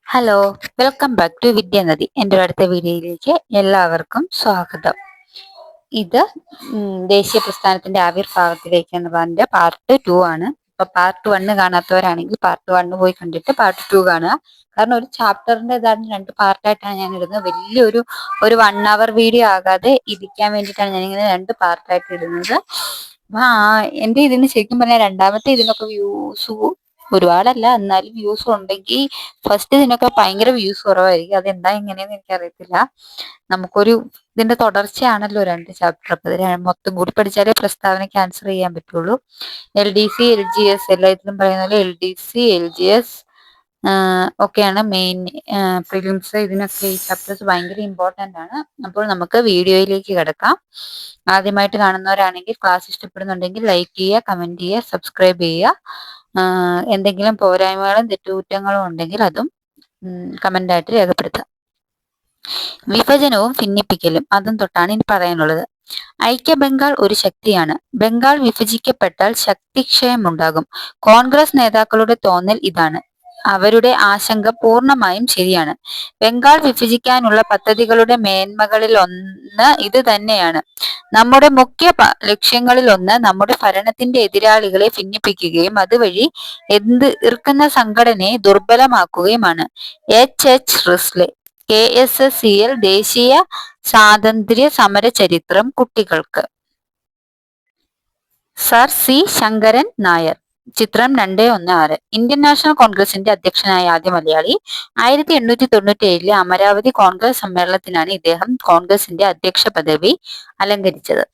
Hello, welcome back to Vidyanadi. എൻ്റെ അടുത്ത വീഡിയോയിലേക്ക് എല്ലാവർക്കും സ്വാഗതം. ഇത് ദേശീയ പ്രസ്ഥാനത്തിന്റെ ആവിർഭാവത്തിലേക്ക് എന്ന് പറഞ്ഞ പാർട്ട് 2 ആണ്. അപ്പൊ പാർട്ട് 1 കാണാത്തവരാണെങ്കിൽ പാർട്ട് 1 പോയി കണ്ടിട്ട് പാർട്ട് 2 കാണുക. കാരണം ഒരു ചാപ്റ്ററിന്റെ ഇതാണ് 2 പാർട്ടായിട്ടാണ് ഞാൻ ഇടുന്നത്. വലിയൊരു 1 hour വീഡിയോ ആകാതെ ഇരിക്കാൻ വേണ്ടിയിട്ടാണ് ഞാനിങ്ങനെ 2 പാർട്ടായിട്ട് ഇടുന്നത്. അപ്പൊ എന്റെ ഇതിന് ശരിക്കും പറഞ്ഞാൽ രണ്ടാമത്തെ ഇതിനൊക്കെ വ്യൂസ് ഒരുപാടല്ല, എന്നാലും വ്യൂസ് ഉണ്ടെങ്കിൽ ഫസ്റ്റ് ഇതിനൊക്കെ ഭയങ്കര വ്യൂസ് കുറവായിരിക്കും. അതെന്താ ഇങ്ങനെയെന്ന് എനിക്കറിയത്തില്ല. നമുക്കൊരു ഇതിന്റെ തുടർച്ചയാണല്ലോ 2 ചാപ്റ്റർ. അപ്പൊ ഇത് മൊത്തം കൂടി പഠിച്ചാലേ പ്രസ്താവനയ്ക്ക് ആൻസർ ചെയ്യാൻ പറ്റുള്ളൂ. LDC, LGS എല്ലാ ഇതിലും പറയുന്ന പോലെ LDC, LGS ഒക്കെയാണ് മെയിൻ പ്രിലിംസ്. ഇതിനൊക്കെ ഈ ചാപ്റ്റേഴ്സ് ഭയങ്കര ഇമ്പോർട്ടന്റ് ആണ്. അപ്പോൾ നമുക്ക് വീഡിയോയിലേക്ക് കിടക്കാം. ആദ്യമായിട്ട് കാണുന്നവരാണെങ്കിൽ ക്ലാസ് ഇഷ്ടപ്പെടുന്നുണ്ടെങ്കിൽ ലൈക്ക് ചെയ്യുക, കമന്റ് ചെയ്യുക, സബ്സ്ക്രൈബ് ചെയ്യുക. എന്തെങ്കിലും പോരായ്മകളും തെറ്റുകുറ്റങ്ങളും ഉണ്ടെങ്കിൽ അതും കമന്റ് ആയിട്ട് രേഖപ്പെടുത്തുക. വിഭജനവും ഭിന്നിപ്പിക്കലും അതും തൊട്ടാണ് ഇനി പറയാനുള്ളത്. ഐക്യ ബംഗാൾ ഒരു ശക്തിയാണ്. ബംഗാൾ വിഭജിക്കപ്പെട്ടാൽ ശക്തിക്ഷയമുണ്ടാകും. കോൺഗ്രസ് നേതാക്കളുടെ തോന്നൽ ഇതാണ്. അവരുടെ ആശങ്ക പൂർണ്ണമായും ശരിയാണ്. ബംഗാൾ വിഭജിക്കാനുള്ള പദ്ധതികളുടെ മേന്മകളിൽ ഒന്ന് ഇത് തന്നെയാണ്. നമ്മുടെ മുഖ്യ ലക്ഷ്യങ്ങളിൽ ഒന്ന് നമ്മുടെ ഭരണത്തിന്റെ എതിരാളികളെ ഭിന്നിപ്പിക്കുകയും അതുവഴി എതിർക്കുന്ന സംഘടനയെ ദുർബലമാക്കുകയുമാണ്. H. റിസ്ലെ, KSSCL ദേശീയ സ്വാതന്ത്ര്യ സമര ചരിത്രം കുട്ടികൾക്ക്. സർ സി ശങ്കരൻ നായർ, ചിത്രം 216. ഇന്ത്യൻ നാഷണൽ കോൺഗ്രസിന്റെ അധ്യക്ഷനായ ആദ്യ മലയാളി. 1897 അമരാവതി കോൺഗ്രസ് സമ്മേളനത്തിലാണ് ഇദ്ദേഹം കോൺഗ്രസിന്റെ അധ്യക്ഷ പദവി അലങ്കരിച്ചത്.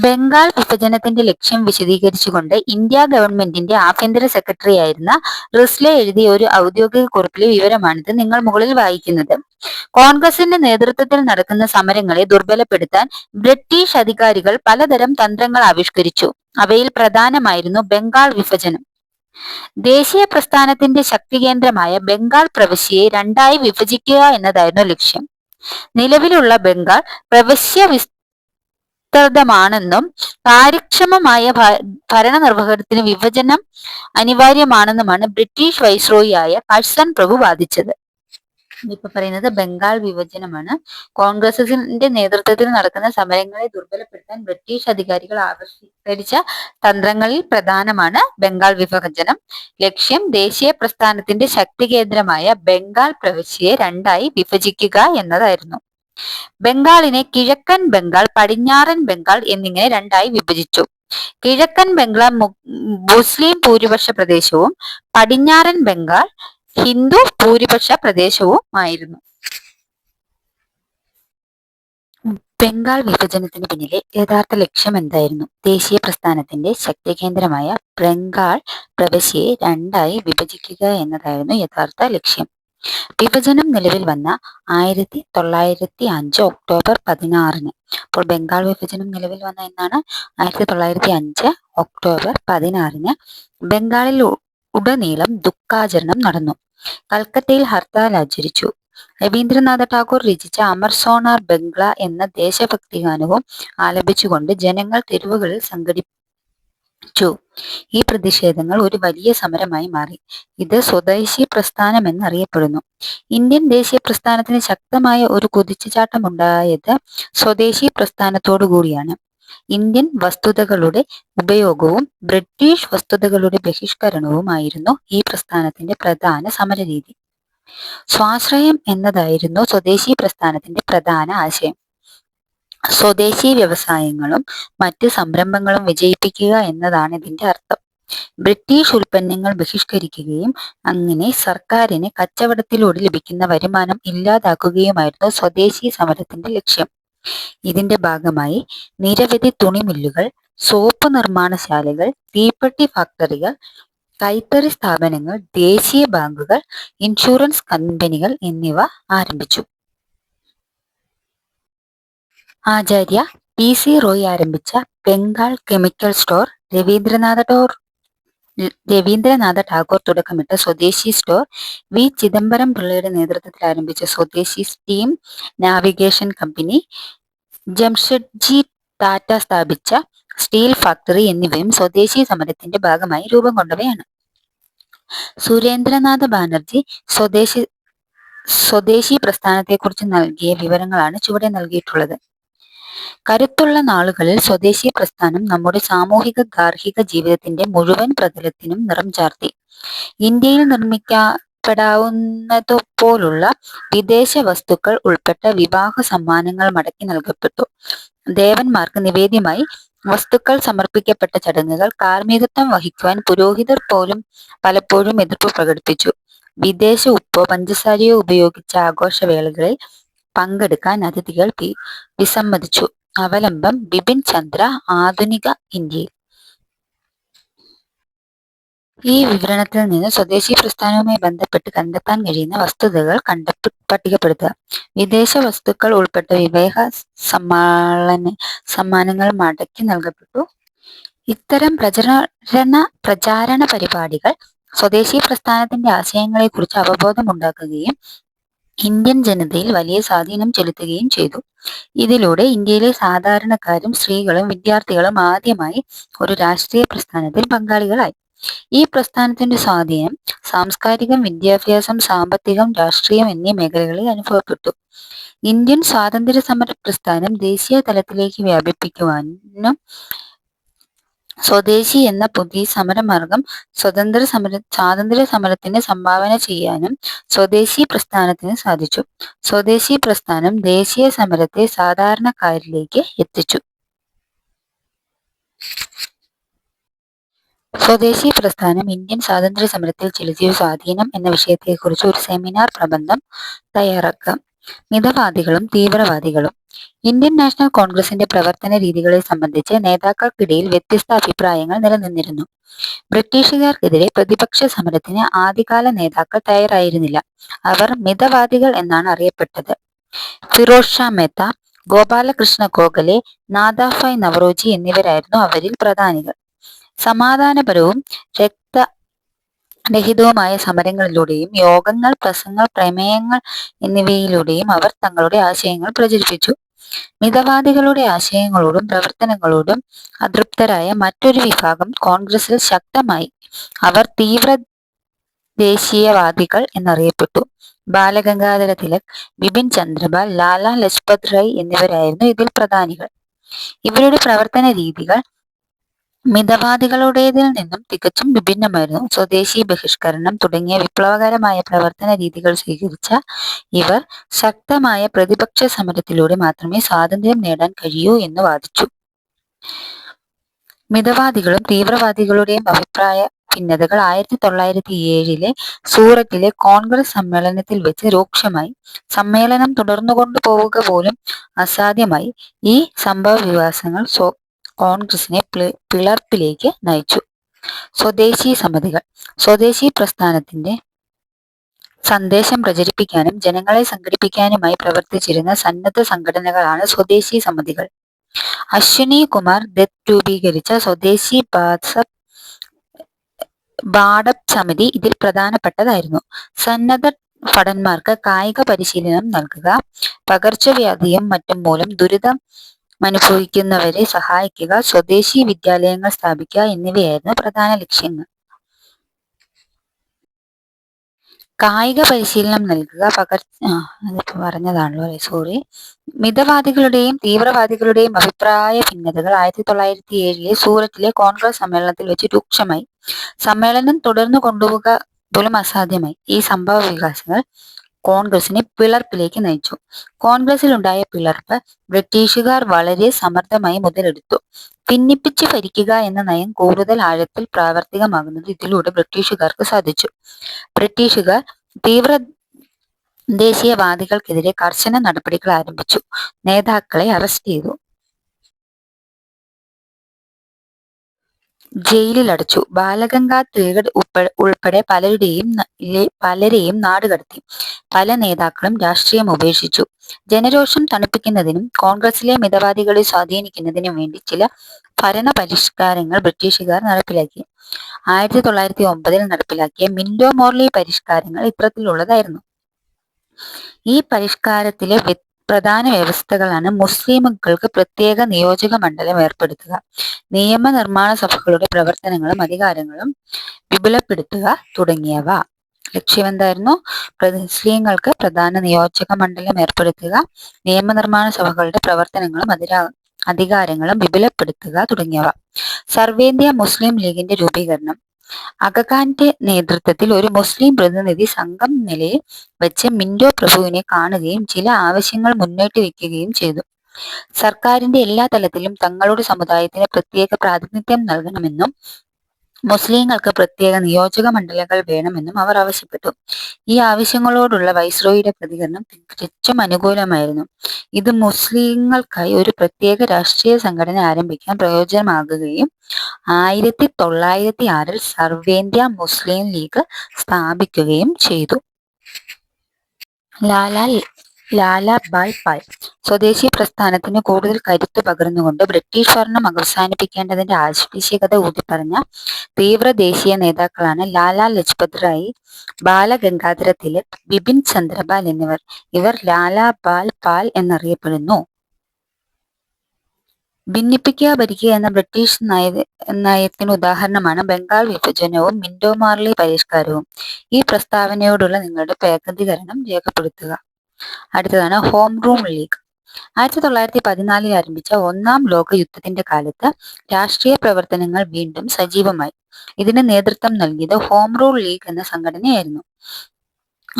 ബംഗാൾ വിഭജനത്തിന്റെ ലക്ഷ്യം വിശദീകരിച്ചുകൊണ്ട് ഇന്ത്യ ഗവൺമെന്റിന്റെ ആഭ്യന്തര സെക്രട്ടറി ആയിരുന്ന റിസ്ലെ എഴുതിയ ഒരു ഔദ്യോഗിക കുറിപ്പിലെ വിവരമാണിത് നിങ്ങൾ മുകളിൽ വായിക്കുന്നത്. കോൺഗ്രസിന്റെ നേതൃത്വത്തിൽ നടക്കുന്ന സമരങ്ങളെ ദുർബലപ്പെടുത്താൻ ബ്രിട്ടീഷ് അധികാരികൾ പലതരം തന്ത്രങ്ങൾ ആവിഷ്കരിച്ചു. അവയിൽ പ്രധാനമായിരുന്നു ബംഗാൾ വിഭജനം. ദേശീയ പ്രസ്ഥാനത്തിന്റെ ശക്തികേന്ദ്രമായ ബംഗാൾ പ്രവിശ്യയെ 2ആയി വിഭജിക്കുക എന്നതായിരുന്നു ലക്ഷ്യം. നിലവിലുള്ള ബംഗാൾ പ്രവിശ്യ വിസ്തൃതമാണെന്നും കാര്യക്ഷമമായ ഭരണനിർവഹണത്തിന് വിഭജനം അനിവാര്യമാണെന്നുമാണ് ബ്രിട്ടീഷ് വൈസ്രോയിയായ കഴ്സൺ പ്രഭു വാദിച്ചത്. ഇപ്പൊ പറയുന്നത് ബംഗാൾ വിഭജനമാണ്. കോൺഗ്രസിന്റെ നേതൃത്വത്തിൽ നടക്കുന്ന സമരങ്ങളെ ദുർബലപ്പെടുത്താൻ ബ്രിട്ടീഷ് അധികാരികൾ ആവിഷ്കരിച്ച തന്ത്രങ്ങളിൽ പ്രധാനമാണ് ബംഗാൾ വിഭജനം. ലക്ഷ്യം ദേശീയ പ്രസ്ഥാനത്തിന്റെ ശക്തി കേന്ദ്രമായ ബംഗാൾ പ്രവിശ്യയെ 2ആയി വിഭജിക്കുക എന്നതായിരുന്നു. ബംഗാളിനെ കിഴക്കൻ ബംഗാൾ, പടിഞ്ഞാറൻ ബംഗാൾ എന്നിങ്ങനെ 2ആയി വിഭജിച്ചു. കിഴക്കൻ ബംഗാൾ മുസ്ലിം ഭൂരിപക്ഷ പ്രദേശവും പടിഞ്ഞാറൻ ബംഗാൾ ഹിന്ദു ഭൂരിപക്ഷ പ്രദേശവുമായിരുന്നു. ബംഗാൾ വിഭജനത്തിന് പിന്നിലെ യഥാർത്ഥ ലക്ഷ്യം എന്തായിരുന്നു? ദേശീയ പ്രസ്ഥാനത്തിന്റെ ശക്തി കേന്ദ്രമായ ബംഗാൾ പ്രവിശ്യയെ 2ആയി വിഭജിക്കുക എന്നതായിരുന്നു യഥാർത്ഥ ലക്ഷ്യം. വിഭജനം നിലവിൽ വന്ന 1905 ഒക്ടോബർ 16. അപ്പോൾ ബംഗാൾ വിഭജനം നിലവിൽ വന്ന എന്നാണ് 1905 ഒക്ടോബർ 16. ബംഗാളിൽ ഉടനീളം ദുഃഖാചരണം നടന്നു. കൽക്കത്തയിൽ ഹർത്താൽ ആചരിച്ചു. രവീന്ദ്രനാഥ ടാഗോർ രചിച്ച അമർ സോണാർ ബംഗ്ല എന്ന ദേശഭക്തി ഗാനവും ആലപിച്ചുകൊണ്ട് ജനങ്ങൾ തെരുവുകളിൽ സംഘടിച്ചു. ഈ പ്രതിഷേധങ്ങൾ ഒരു വലിയ സമരമായി മാറി. ഇത് സ്വദേശി പ്രസ്ഥാനം എന്നറിയപ്പെടുന്നു. ഇന്ത്യൻ ദേശീയ പ്രസ്ഥാനത്തിന് ശക്തമായ ഒരു കുതിച്ചുചാട്ടമുണ്ടായത് സ്വദേശി പ്രസ്ഥാനത്തോടു കൂടിയാണ്. ഇന്ത്യൻ വസ്തുതകളുടെ ഉപയോഗവും ബ്രിട്ടീഷ് വസ്തുതകളുടെ ബഹിഷ്കരണവുമായിരുന്നു ഈ പ്രസ്ഥാനത്തിന്റെ പ്രധാന സമരരീതി. സ്വാശ്രയം എന്നതായിരുന്നു സ്വദേശി പ്രസ്ഥാനത്തിന്റെ പ്രധാന ആശയം. സ്വദേശി വ്യവസായങ്ങളും മറ്റ് സംരംഭങ്ങളും വിജയിപ്പിക്കുക എന്നതാണ് ഇതിന്റെ അർത്ഥം. ബ്രിട്ടീഷ് ഉൽപ്പന്നങ്ങൾ ബഹിഷ്കരിക്കുകയും അങ്ങനെ സർക്കാരിന് കച്ചവടത്തിലൂടെ ലഭിക്കുന്ന വരുമാനം ഇല്ലാതാക്കുകയുമായിരുന്നു സ്വദേശി സമരത്തിന്റെ ലക്ഷ്യം. ഇതിന്റെ ഭാഗമായി നിരവധി തുണിമില്ലുകൾ, സോപ്പ് നിർമ്മാണശാലകൾ, തീപ്പെട്ടി ഫാക്ടറികൾ, കൈത്തറി സ്ഥാപനങ്ങൾ, ദേശീയ ബാങ്കുകൾ, ഇൻഷുറൻസ് കമ്പനികൾ എന്നിവ ആരംഭിച്ചു. ആചാര്യ PC റോയ് ആരംഭിച്ച ബംഗാൾ കെമിക്കൽ സ്റ്റോർ, രവീന്ദ്രനാഥ ടാഗോർ തുടക്കമിട്ട സ്വദേശി സ്റ്റോർ, വി ചിദംബരം പിള്ളയുടെ നേതൃത്വത്തിൽ ആരംഭിച്ച സ്വദേശി steam navigation company, Jamsetjee Tata സ്ഥാപിച്ച സ്റ്റീൽ ഫാക്ടറി എന്നിവയും സ്വദേശി സമരത്തിന്റെ ഭാഗമായി രൂപം കൊണ്ടവയാണ്. സുരേന്ദ്രനാഥ ബാനർജി സ്വദേശി സ്വദേശി പ്രസ്ഥാനത്തെക്കുറിച്ച് നൽകിയ വിവരങ്ങളാണ് ചുവടെ നൽകിയിട്ടുള്ളത്. കരുത്തുള്ള നാളുകളിൽ സ്വദേശി പ്രസ്ഥാനം നമ്മുടെ സാമൂഹിക ഗാർഹിക ജീവിതത്തിന്റെ മുഴുവൻ പ്രതലത്തിനും നിറം ചാർത്തി. ഇന്ത്യയിൽ നിർമ്മിക്കപ്പെടാവുന്നതുപോലുള്ള വിദേശ വസ്തുക്കൾ ഉൾപ്പെട്ട വിവാഹ സമ്മാനങ്ങൾ മടക്കി നൽകപ്പെട്ടു. ദേവന്മാർക്ക് നിവേദ്യമായി വസ്തുക്കൾ സമർപ്പിക്കപ്പെട്ട ചടങ്ങുകൾ കാർമ്മികത്വം വഹിക്കുവാൻ പുരോഹിതർ പോലും പലപ്പോഴും എതിർപ്പ് പ്രകടിപ്പിച്ചു. വിദേശ ഉപ്പോ പഞ്ചസാരയോ ഉപയോഗിച്ച ആഘോഷവേളകളിൽ പങ്കെടുക്കാൻ അതിഥികൾ വിസമ്മതിച്ചു. അവലംബം ബിപിൻ ചന്ദ്ര, ആധുനിക ഇന്ത്യയിൽ. ഈ വിവരണത്തിൽ നിന്ന് സ്വദേശി പ്രസ്ഥാനവുമായി ബന്ധപ്പെട്ട് കണ്ടെത്താൻ കഴിയുന്ന വസ്തുതകൾ പട്ടികപ്പെടുത്തുക. വിദേശ വസ്തുക്കൾ ഉൾപ്പെട്ട വിവാഹ സമ്മാനങ്ങൾ മടക്കി നൽകപ്പെട്ടു. ഇത്തരം പ്രചാരണ പരിപാടികൾ സ്വദേശി പ്രസ്ഥാനത്തിന്റെ ആശയങ്ങളെക്കുറിച്ച് അവബോധമുണ്ടാക്കുകയും ഇന്ത്യൻ ജനതയിൽ വലിയ സ്വാധീനം ചെലുത്തുകയും ചെയ്തു. ഇതിലൂടെ ഇന്ത്യയിലെ സാധാരണക്കാരും സ്ത്രീകളും വിദ്യാർത്ഥികളും ആദ്യമായി ഒരു രാഷ്ട്രീയ പ്രസ്ഥാനത്തിൽ പങ്കാളികളായി. ഈ പ്രസ്ഥാനത്തിന്റെ സ്വാധീനം സാംസ്കാരികം, വിദ്യാഭ്യാസം, സാമ്പത്തികം, രാഷ്ട്രീയം എന്നീ മേഖലകളിൽ അനുഭവപ്പെട്ടു. ഇന്ത്യൻ സ്വാതന്ത്ര്യ സമര പ്രസ്ഥാനം ദേശീയ തലത്തിലേക്ക് വ്യാപിപ്പിക്കുവാനും സ്വദേശി എന്ന പുതിയ സമരമാർഗം സ്വാതന്ത്ര്യ സമരത്തിന് സംഭാവന ചെയ്യാനും സ്വദേശി പ്രസ്ഥാനത്തിന് സാധിച്ചു. സ്വദേശി പ്രസ്ഥാനം ദേശീയ സമരത്തെ സാധാരണക്കാരിലേക്ക് എത്തിച്ചു. സ്വദേശി പ്രസ്ഥാനം ഇന്ത്യൻ സ്വാതന്ത്ര്യ സമരത്തിൽ ചെലുത്തിയ സ്വാധീനം എന്ന വിഷയത്തെക്കുറിച്ച് ഒരു സെമിനാർ പ്രബന്ധം തയ്യാറാക്കാം. മിതവാദികളും തീവ്രവാദികളും. ഇന്ത്യൻ നാഷണൽ കോൺഗ്രസിന്റെ പ്രവർത്തന രീതികളെ സംബന്ധിച്ച് നേതാക്കൾക്കിടയിൽ വ്യത്യസ്ത അഭിപ്രായങ്ങൾ നിലനിന്നിരുന്നു. ബ്രിട്ടീഷുകാർക്കെതിരെ പ്രതിപക്ഷ സമരത്തിന് ആദ്യകാല നേതാക്കൾ തയ്യാറായിരുന്നില്ല. അവർ മിതവാദികൾ എന്നാണ് അറിയപ്പെട്ടത്. ഫിറോസ് ഷാ മേത്ത, ഗോപാലകൃഷ്ണ ഗോഖലെ, നാദാഭായ് നവറോജി എന്നിവരായിരുന്നു അവരിൽ പ്രധാനികൾ. സമാധാനപരവും രക്തരഹിതവുമായ സമരങ്ങളിലൂടെയും യോഗങ്ങൾ, പ്രസംഗങ്ങൾ, പ്രമേയങ്ങൾ എന്നിവയിലൂടെയും അവർ തങ്ങളുടെ ആശയങ്ങൾ പ്രചരിപ്പിച്ചു. മിതവാദികളുടെ ആശയങ്ങളോടും പ്രവർത്തനങ്ങളോടും അതൃപ്തരായ മറ്റൊരു വിഭാഗം കോൺഗ്രസിൽ ശക്തമായി. അവർ തീവ്ര ദേശീയവാദികൾ എന്നറിയപ്പെട്ടു. ബാലഗംഗാധര തിലക്, ബിപിൻ ചന്ദ്രപാൽ, ലാലാ ലജ്പത് റായ് എന്നിവരായിരുന്നു ഇതിൽ പ്രധാനികൾ. ഇവരുടെ പ്രവർത്തന രീതികൾ മിതവാദികളുടേതിൽ നിന്നും തികച്ചും വിഭിന്നമായിരുന്നു. സ്വദേശി ബഹിഷ്കരണം തുടങ്ങിയ വിപ്ലവകരമായ പ്രവർത്തന രീതികൾ സ്വീകരിച്ച ഇവർ ശക്തമായ പ്രതിപക്ഷ സമരത്തിലൂടെ മാത്രമേ സ്വാതന്ത്ര്യം നേടാൻ കഴിയൂ എന്ന് വാദിച്ചു. മിതവാദികളും തീവ്രവാദികളുടെയും അഭിപ്രായ ഭിന്നതകൾ 1907 സൂററ്റിലെ കോൺഗ്രസ് സമ്മേളനത്തിൽ വെച്ച് രൂക്ഷമായി. സമ്മേളനം തുടർന്നുകൊണ്ടു പോവുക പോലും അസാധ്യമായി. ഈ സംഭവ വികാസങ്ങൾ കോൺഗ്രസിനെ പിളർപ്പിലേക്ക് നയിച്ചു. സ്വദേശി സമിതികൾ. സ്വദേശി പ്രസ്ഥാനത്തിന്റെ സന്ദേശം പ്രചരിപ്പിക്കാനും ജനങ്ങളെ സംഘടിപ്പിക്കാനുമായി പ്രവർത്തിച്ചിരുന്ന സന്നദ്ധ സംഘടനകളാണ് സ്വദേശി സമിതികൾ. അശ്വിനി കുമാർ ദത്ത് രൂപീകരിച്ച സ്വദേശി ബാഡപ് സമിതി ഇതിൽ പ്രധാനപ്പെട്ടതായിരുന്നു. സന്നദ്ധ ഭടന്മാർക്ക് കായിക പരിശീലനം നൽകുക, പകർച്ചവ്യാധിയും മറ്റും മൂലം ദുരിതമനുഭവിക്കുന്നവരെ സഹായിക്കുക, സ്വദേശി വിദ്യാലയങ്ങൾ സ്ഥാപിക്കുക എന്നിവയായിരുന്നു പ്രധാന ലക്ഷ്യങ്ങൾ. കായിക പരിശീലനം നൽകുക, അതിപ്പോ പറഞ്ഞതാണല്ലോ, മിതവാദികളുടെയും തീവ്രവാദികളുടെയും അഭിപ്രായ ഭിന്നതകൾ 1907 സൂററ്റിലെ കോൺഗ്രസ് സമ്മേളനത്തിൽ വെച്ച് രൂക്ഷമായി. സമ്മേളനം തുടർന്നു കൊണ്ടുപോവുക പോലും അസാധ്യമായി. ഈ സംഭവ വികാസങ്ങൾ കോൺഗ്രസിനെ പിളർപ്പിലേക്ക് നയിച്ചു. കോൺഗ്രസിലുണ്ടായ പിളർപ്പ് ബ്രിട്ടീഷുകാർ വളരെ സമർത്ഥമായി മുതലെടുത്തു. ഭിന്നിപ്പിച്ച് ഭരിക്കുക എന്ന നയം കൂടുതൽ ആഴത്തിൽ പ്രാവർത്തികമാകുന്നത് ഇതിലൂടെ ബ്രിട്ടീഷുകാർക്ക് സാധിച്ചു. ബ്രിട്ടീഷുകാർ തീവ്ര ദേശീയവാദികൾക്കെതിരെ കർശന നടപടികൾ ആരംഭിച്ചു. നേതാക്കളെ അറസ്റ്റ് ചെയ്തു, ജയിലിലടച്ചു. ബാലഗംഗാധര തിലക് ഉൾപ്പെടെ പലരെയും നാടുകടത്തി. പല നേതാക്കളും രാഷ്ട്രീയം ഉപേക്ഷിച്ചു. ജനരോഷം തണുപ്പിക്കുന്നതിനും കോൺഗ്രസിലെ മിതവാദികളെ സ്വാധീനിക്കുന്നതിനും വേണ്ടി ചില ഭരണ പരിഷ്കാരങ്ങൾ ബ്രിട്ടീഷുകാർ നടപ്പിലാക്കി. 1909 നടപ്പിലാക്കിയ മിന്റോ മോർലി പരിഷ്കാരങ്ങൾ ഇത്തരത്തിലുള്ളതായിരുന്നു. ഈ പരിഷ്കാരത്തിലെ പ്രധാന വ്യവസ്ഥകളാണ് മുസ്ലിമുകൾക്ക് പ്രത്യേക നിയോജക മണ്ഡലം ഏർപ്പെടുത്തുക, നിയമനിർമ്മാണ സഭകളുടെ പ്രവർത്തനങ്ങളും അധികാരങ്ങളും വിപുലപ്പെടുത്തുക തുടങ്ങിയവ. ലക്ഷ്യം എന്തായിരുന്നു? മുസ്ലിങ്ങൾക്ക് പ്രധാന നിയോജക മണ്ഡലം ഏർപ്പെടുത്തുക, നിയമനിർമ്മാണ സഭകളുടെ പ്രവർത്തനങ്ങളും അധികാരങ്ങളും വിപുലപ്പെടുത്തുക തുടങ്ങിയവ. സർവേന്ത്യ മുസ്ലിം ലീഗിന്റെ രൂപീകരണം. അഗഖാന്റെ നേതൃത്വത്തിൽ ഒരു മുസ്ലിം പ്രതിനിധി സംഘം നിലയിൽ വെച്ച് മിന്റോ പ്രഭുവിനെ കാണുകയും ചില ആവശ്യങ്ങൾ മുന്നോട്ട് വയ്ക്കുകയും ചെയ്തു. സർക്കാരിന്റെ എല്ലാ തലത്തിലും തങ്ങളുടെ സമുദായത്തിന് പ്രത്യേക പ്രാതിനിധ്യം നൽകണമെന്നും മുസ്ലിങ്ങൾക്ക് പ്രത്യേക നിയോജക മണ്ഡലങ്ങൾ വേണമെന്നും അവർ ആവശ്യപ്പെട്ടു. ഈ ആവശ്യങ്ങളോടുള്ള വൈസ്രോയിയുടെ പ്രതികരണം തികച്ചും അനുകൂലമായിരുന്നു. ഇത് മുസ്ലിങ്ങൾക്കായി ഒരു പ്രത്യേക രാഷ്ട്രീയ സംഘടന ആരംഭിക്കാൻ പ്രയോജനമാകുകയും 1906 സർവേന്ത്യ മുസ്ലിം ലീഗ് സ്ഥാപിക്കുകയും ചെയ്തു. ലാലാഭായ് പാൽ സ്വദേശി പ്രസ്ഥാനത്തിന് കൂടുതൽ കരുത്തു പകർന്നുകൊണ്ട് ബ്രിട്ടീഷ് ഭരണം അവസാനിപ്പിക്കേണ്ടതിന്റെ ആവശ്യകത ഊന്നിപ്പറഞ്ഞ തീവ്ര ദേശീയ നേതാക്കളാണ് ലാലാ ലജ്പത് റായ്, ബാലഗംഗാധര തിലക്, ബിപിൻ ചന്ദ്രപാൽ എന്നിവർ. ഇവർ ലാലാഭായ് പാൽ എന്നറിയപ്പെടുന്നു. ഭിന്നിപ്പിക്കുക ഭരിക്കുക എന്ന ബ്രിട്ടീഷ് നയത്തിന് ഉദാഹരണമാണ് ബംഗാൾ വിഭജനവും മിന്റോ മാർലി പരിഷ്കാരവും. ഈ പ്രസ്താവനയോടുള്ള നിങ്ങളുടെ പ്രതികരണം രേഖപ്പെടുത്തുക. അടുത്തതാണ് ഹോം റൂൾ ലീഗ്. 1914 ആരംഭിച്ച ഒന്നാം ലോക യുദ്ധത്തിന്റെ കാലത്ത് രാഷ്ട്രീയ പ്രവർത്തനങ്ങൾ വീണ്ടും സജീവമായി. ഇതിന് നേതൃത്വം നൽകിയത് ഹോം റൂൾ ലീഗ് എന്ന സംഘടനയായിരുന്നു.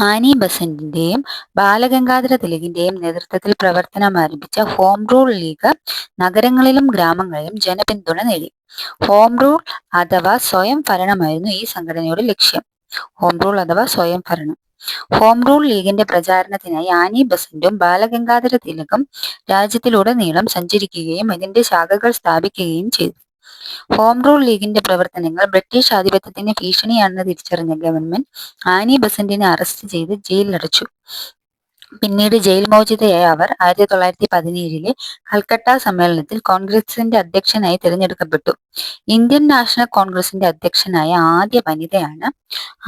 ആനി ബസന്റിന്റെയും ബാലഗംഗാധര തിലകിന്റെയും നേതൃത്വത്തിൽ പ്രവർത്തനം ആരംഭിച്ച ഹോം റൂൾ ലീഗ് നഗരങ്ങളിലും ഗ്രാമങ്ങളിലും ജനപിന്തുണ നേടി. ഹോം റൂൾ അഥവാ സ്വയം ഭരണമായിരുന്നു ഈ സംഘടനയുടെ ലക്ഷ്യം. ഹോം റൂൾ അഥവാ സ്വയം ഭരണം. ഹോം റൂൾ ലീഗിന്റെ പ്രചാരണത്തിനായി ആനി ബസന്റും ബാലഗംഗാധര തിലകും രാജ്യത്തിലുടനീളം സഞ്ചരിക്കുകയും ഇതിന്റെ ശാഖകൾ സ്ഥാപിക്കുകയും ചെയ്തു. ഹോം റൂൾ ലീഗിന്റെ പ്രവർത്തനങ്ങൾ ബ്രിട്ടീഷ് ആധിപത്യത്തിന് ഭീഷണിയാണെന്ന് തിരിച്ചറിഞ്ഞ ഗവൺമെന്റ് ആനി ബസന്റിനെ അറസ്റ്റ് ചെയ്ത് ജയിലിലടച്ചു. പിന്നീട് ജയിൽ മോചിതയായ അവർ 1917 കൽക്കട്ട സമ്മേളനത്തിൽ കോൺഗ്രസിന്റെ അധ്യക്ഷനായി തിരഞ്ഞെടുക്കപ്പെട്ടു. ഇന്ത്യൻ നാഷണൽ കോൺഗ്രസിന്റെ അധ്യക്ഷനായ ആദ്യ വനിതയാണ്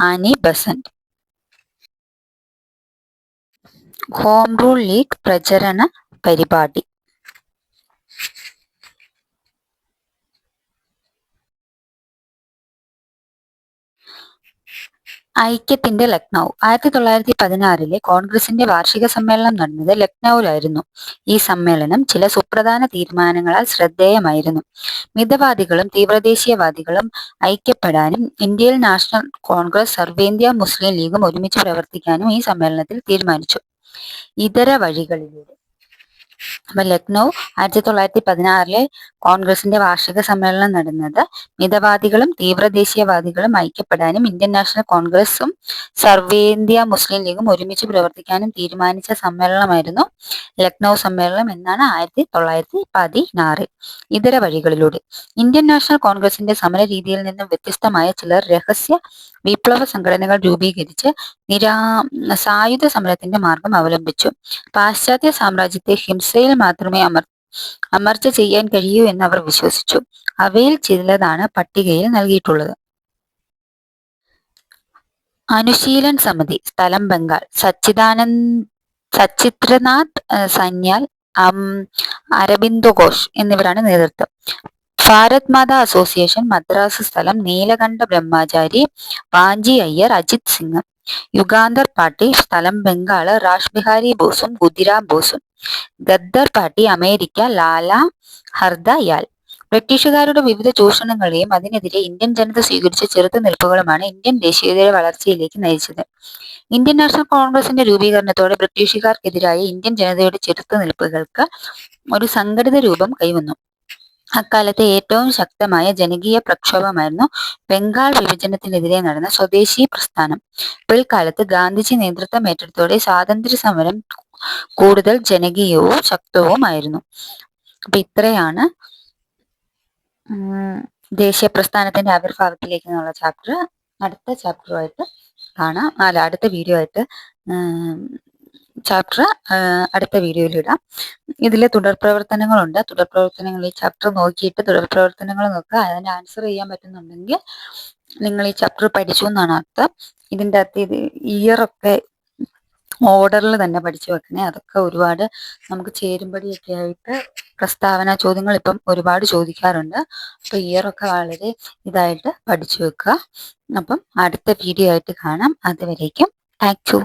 Annie Besant. Home rule league പ്രചരണ പരിപാടി. ഐക്യത്തിന്റെ ലക്നൗ. 1916 കോൺഗ്രസിന്റെ വാർഷിക സമ്മേളനം നടന്നത് ലക്നൌവിലായിരുന്നു. ഈ സമ്മേളനം ചില സുപ്രധാന തീരുമാനങ്ങളാൽ ശ്രദ്ധേയമായിരുന്നു. മിതവാദികളും തീവ്രദേശീയവാദികളും ഐക്യപ്പെടാനും ഇന്ത്യൻ നാഷണൽ കോൺഗ്രസ്, സർവേന്ത്യ മുസ്ലിം ലീഗും ഒരുമിച്ച് പ്രവർത്തിക്കാനും ഈ സമ്മേളനത്തിൽ തീരുമാനിച്ചു. ഇതര വഴികളിലൂടെ. അപ്പൊ ലക്നൗ 1916 കോൺഗ്രസിന്റെ വാർഷിക സമ്മേളനം നടന്നത് മിതവാദികളും തീവ്രദേശീയവാദികളും ഐക്യപ്പെടാനും ഇന്ത്യൻ നാഷണൽ കോൺഗ്രസും സർവേന്ത്യ മുസ്ലിം ലീഗും ഒരുമിച്ച് പ്രവർത്തിക്കാനും തീരുമാനിച്ച സമ്മേളനമായിരുന്നു ലക്നൗ സമ്മേളനം എന്നാണ് 1916. ഇതര വഴികളിലൂടെ. ഇന്ത്യൻ നാഷണൽ കോൺഗ്രസിന്റെ സമര രീതിയിൽ നിന്നും വ്യത്യസ്തമായ ചിലർ രഹസ്യ വിപ്ലവ സംഘടനകൾ രൂപീകരിച്ച് സായുധ സമരത്തിന്റെ മാർഗം അവലംബിച്ചു. പാശ്ചാത്യ സാമ്രാജ്യത്തെ ഹിംസയിൽ മാത്രമേ അമർച്ച ചെയ്യാൻ കഴിയൂ എന്ന് അവർ വിശ്വസിച്ചു. അവയിൽ ചിലതാണ് പട്ടികയിൽ നൽകിയിട്ടുള്ളത്. അനുശീലൻ സമിതി, സ്ഥലം ബംഗാൾ. സച്ചിത്രനാഥ് സന്യാൽ, അരബിന്ദോ ഘോഷ് എന്നിവരാണ് നേതൃത്വം. ഭാരത് മാതാ അസോസിയേഷൻ, മദ്രാസ്, സ്ഥലം നീലകണ്ഠ ബ്രഹ്മചാരി, വാഞ്ചി അയ്യർ, അജിത് സിംഗ്. യുഗാന്തർ പാർട്ടി, സ്ഥലം ബംഗാള്, റാഷ് ബിഹാരി ബോസും ഖുദിറാം ബോസും. Ghadar party, America, Lala Har Dayal. ബ്രിട്ടീഷുകാരുടെ വിവിധ ചൂഷണങ്ങളെയും അതിനെതിരെ ഇന്ത്യൻ ജനത സ്വീകരിച്ച ചെറുത്തുനിൽപ്പുകളുമാണ് ഇന്ത്യൻ ദേശീയതയുടെ വളർച്ചയിലേക്ക് നയിച്ചത്. ഇന്ത്യൻ നാഷണൽ കോൺഗ്രസിന്റെ രൂപീകരണത്തോടെ ബ്രിട്ടീഷുകാർക്കെതിരായ ഇന്ത്യൻ ജനതയുടെ ചെറുത്തുനിൽപ്പുകൾക്ക് ഒരു സംഘടിത രൂപം കൈവന്നു. അക്കാലത്തെ ഏറ്റവും ശക്തമായ ജനകീയ പ്രക്ഷോഭമായിരുന്നു ബംഗാൾ വിഭജനത്തിനെതിരെ നടന്ന സ്വദേശി പ്രസ്ഥാനം. പിൽക്കാലത്ത് ഗാന്ധിജി നേതൃത്വം ഏറ്റെടുത്തോടെ സ്വാതന്ത്ര്യ സമരം കൂടുതൽ ജനകീയവും ശക്തവുമായിരുന്നു. അപ്പൊ ഇത്രയാണ് ദേശീയ പ്രസ്ഥാനത്തിന്റെ ആവിർഭാവത്തിലേക്ക് എന്നുള്ള ചാപ്റ്റർ. അടുത്ത ചാപ്റ്ററുമായിട്ട് കാണാം. അടുത്ത വീഡിയോ ആയിട്ട് ചാപ്റ്റർ അടുത്ത വീഡിയോയിൽ ഇടാം. ഇതിൽ തുടർ പ്രവർത്തനങ്ങളുണ്ട്. തുടർ പ്രവർത്തനങ്ങൾ ഈ ചാപ്റ്റർ നോക്കിയിട്ട് തുടർ പ്രവർത്തനങ്ങൾ നോക്കുക. അതിന് ആൻസർ ചെയ്യാൻ പറ്റുന്നുണ്ടെങ്കിൽ നിങ്ങൾ ഈ ചാപ്റ്റർ പഠിച്ചു എന്നാണ് അർത്ഥം. ഇതിൻ്റെ അകത്ത് ഇയറൊക്കെ ഓർഡറിൽ തന്നെ പഠിച്ചു വെക്കണേ. അതൊക്കെ ഒരുപാട് നമുക്ക് ചേരുംപടിയൊക്കെ ആയിട്ട് പ്രസ്താവന ചോദ്യങ്ങൾ ഇപ്പം ഒരുപാട് ചോദിക്കാറുണ്ട്. അപ്പോൾ ഇയറൊക്കെ വളരെ ഇതായിട്ട് പഠിച്ചു വെക്കുക. അപ്പം അടുത്ത വീഡിയോ ആയിട്ട് കാണാം. അതുവരേക്കും താങ്ക് യു.